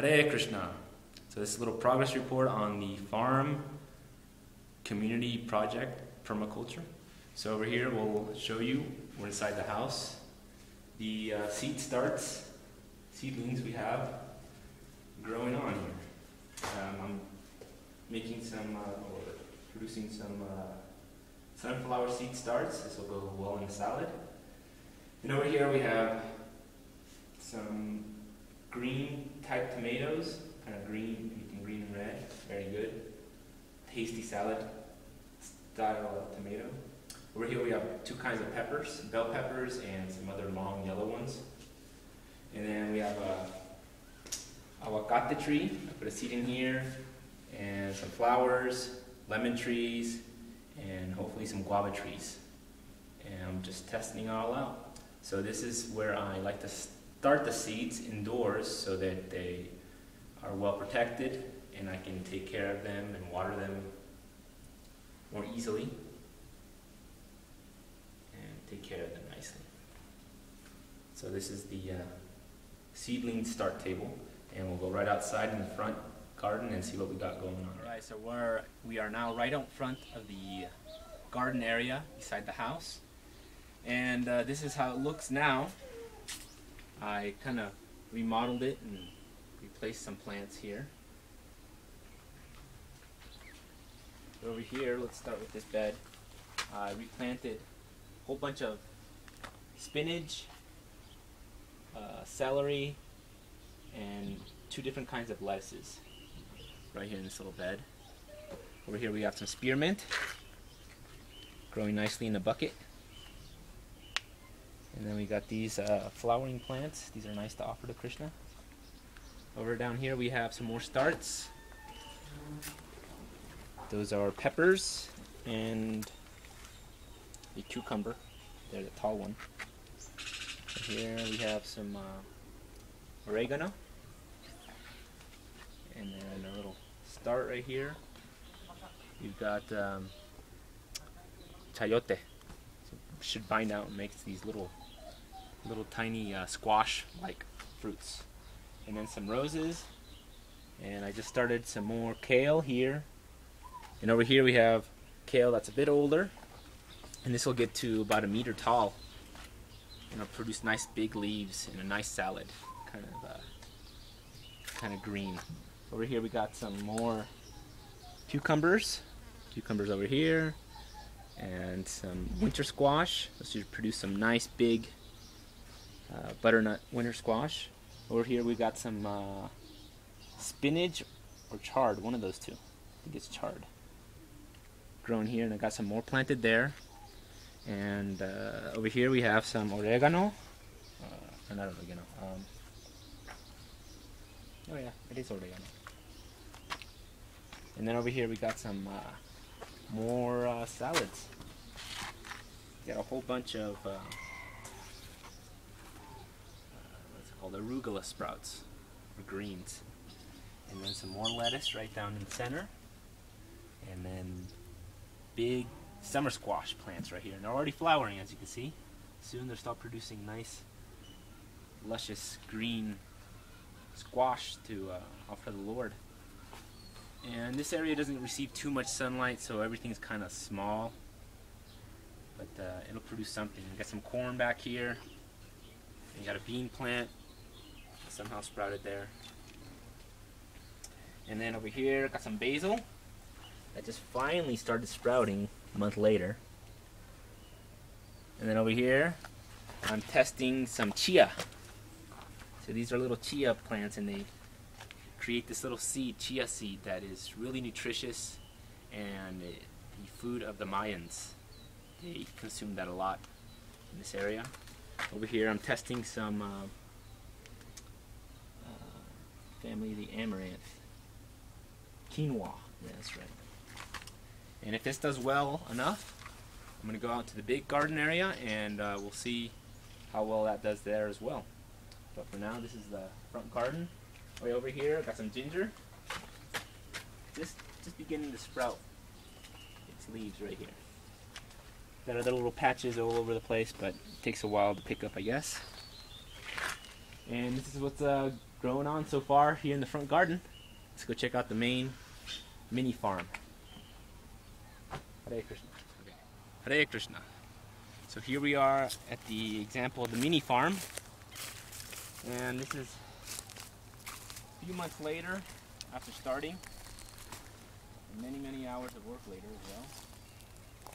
Hare Krishna. So this is a little progress report on the farm community project, PremaCulture. So over here we'll show you, we're inside the house. The seedlings we have growing on here. I'm making some, producing some sunflower seed starts. This will go well in the salad. And over here we have some green type tomatoes, kind of green, making green and red, very good. Tasty salad style tomato. Over here we have two kinds of peppers, bell peppers and some other long yellow ones. And then we have a aguacate tree. I put a seed in here, and some flowers, lemon trees, and hopefully some guava trees. And I'm just testing it all out. So this is where I like to start the seeds indoors so that they are well protected and I can take care of them and water them more easily and take care of them nicely. So this is the seedling start table, and we'll go right outside in the front garden and see what we got going on. Alright, so we are now right out front of the garden area beside the house, and this is how it looks now. I kind of remodeled it and replaced some plants here. Over here, let's start with this bed. I replanted a whole bunch of spinach, celery, and two different kinds of lettuces right here in this little bed. Over here we have some spearmint growing nicely in a bucket. And then we got these flowering plants. These are nice to offer to Krishna. Over down here we have some more starts. Those are peppers and a cucumber. They're the tall one. Here we have some oregano. And then a little start right here. You've got chayote. So should bind out and makes these little tiny squash-like fruits. And then some roses. And I just started some more kale here. And over here we have kale that's a bit older. And this will get to about 1 meter tall. And it'll produce nice big leaves and a nice salad. Kind of green. Over here we got some more cucumbers. Cucumbers over here. And some winter squash. This should produce some nice big butternut winter squash. Over here we got some spinach or chard, one of those two. I think it's chard. Grown here, and I got some more planted there. And over here we have some oregano. Not oregano. Oh yeah, it is oregano. And then over here we got some more salads. Got a whole bunch of what's it called, arugula sprouts, or greens. And then some more lettuce right down in the center. And then big summer squash plants right here. And they're already flowering, as you can see. Soon they'll start producing nice, luscious green squash to offer the Lord. And this area doesn't receive too much sunlight, so everything's kind of small. But it'll produce something. We got some corn back here. And you got a bean plant that somehow sprouted there. And then over here, got some basil that just finally started sprouting a month later. And then over here, I'm testing some chia. So these are little chia plants, and they create this little seed, chia seed, that is really nutritious and the food of the Mayans. They consume that a lot in this area. Over here, I'm testing some family of the amaranth. Quinoa, yeah, that's right. And if this does well enough, I'm going to go out to the big garden area and we'll see how well that does there as well. But for now, this is the front garden. Way over here, I've got some ginger. Just beginning to sprout its leaves right here. Got other little patches all over the place, but it takes a while to pick up, I guess. And this is what's growing on so far here in the front garden. Let's go check out the main mini farm. Hare Krishna. Okay. Hare Krishna. So here we are at the example of the mini farm, and this is a few months later after starting, and many hours of work later as well.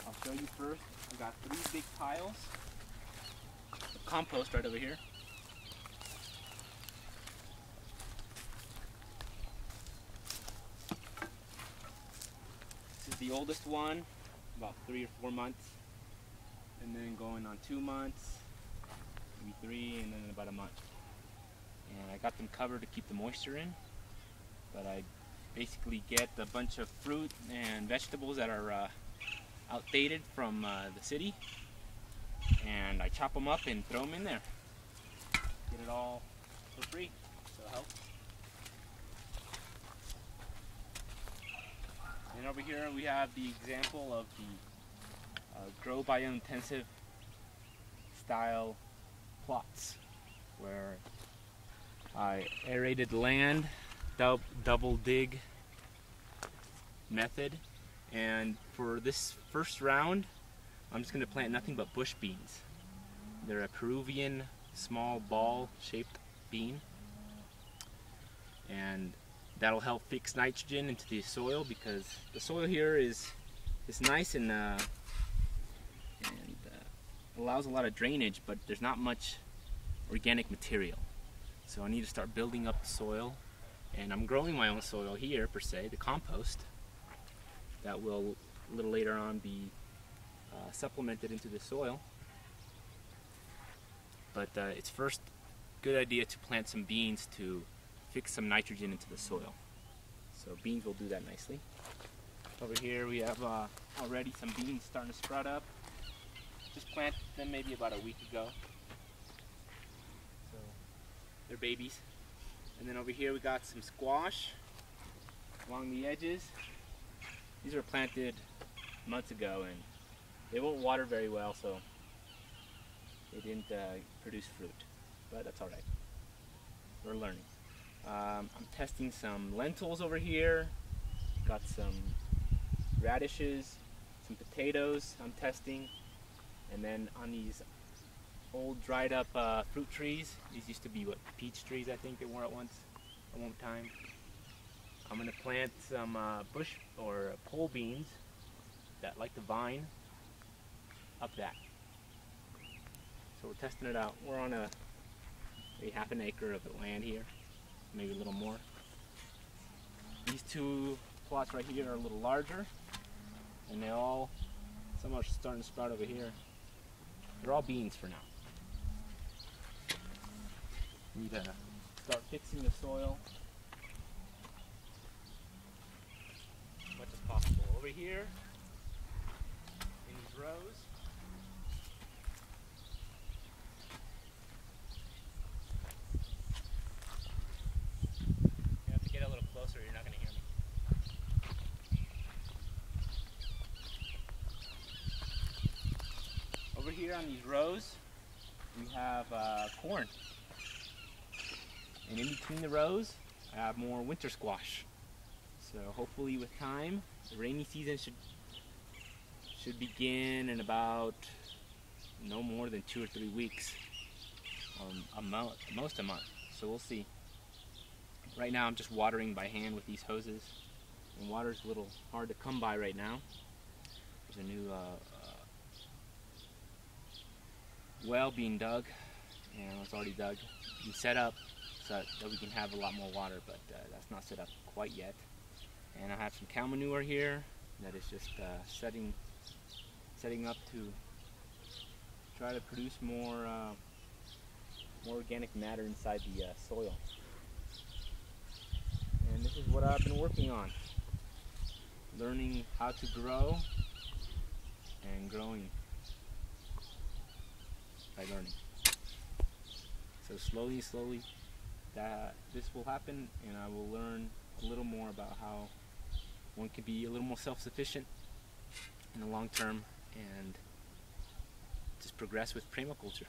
I'll show you first. I got 3 big piles of compost right over here. This is the oldest one, about 3 or 4 months, and then going on 2 months, maybe 3, and then about a month. And I got them covered to keep the moisture in, but I basically get a bunch of fruit and vegetables that are outdated from the city, and I chop them up and throw them in there. Get it all for free, so it helps. And over here we have the example of the grow biointensive style plots, where I aerated land, double dig method, and for this first round I'm just going to plant nothing but bush beans. They're a Peruvian small ball shaped bean, and that'll help fix nitrogen into the soil, because the soil here is nice and allows a lot of drainage, but there's not much organic material. So I need to start building up the soil, and I'm growing my own soil here per se, the compost, that will a little later on be supplemented into the soil. But it's first good idea to plant some beans to fix some nitrogen into the soil. So beans will do that nicely. Over here we have already some beans starting to sprout up. Just planted them maybe about a week ago. So they're babies. And then over here we got some squash along the edges. These were planted months ago, and they won't water very well, so they didn't produce fruit. But that's alright. We're learning. I'm testing some lentils over here. Got some radishes, some potatoes I'm testing. And then on these old dried up fruit trees, these used to be what, peach trees I think they were at one time. I'm going to plant some bush or pole beans that like the vine up that. So we're testing it out. We're on maybe half an acre of land here, maybe a little more. These 2 plots right here are a little larger, and some are starting to sprout over here. They're all beans for now. Need to start fixing the soil as much as possible. Over here, in these rows, you have to get a little closer, you're not going to hear me. Over here on these rows, we have corn. And in between the rows, I have more winter squash. So hopefully with time, the rainy season should begin in about no more than 2 or 3 weeks, most a month. So we'll see. Right now I'm just watering by hand with these hoses, and water's a little hard to come by right now. There's a new well being dug, and it's already dug and set up so that we can have a lot more water, but that's not set up quite yet. And I have some cow manure here that is just setting up to try to produce more organic matter inside the soil. And this is what I've been working on, learning how to grow and growing by learning. So slowly this will happen, and I will learn a little more about how one can be a little more self-sufficient in the long term and just progress with PremaCulture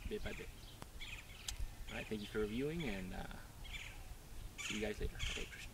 bit by bit. Alright, thank you for reviewing, and See you guys later. Hare Krishna.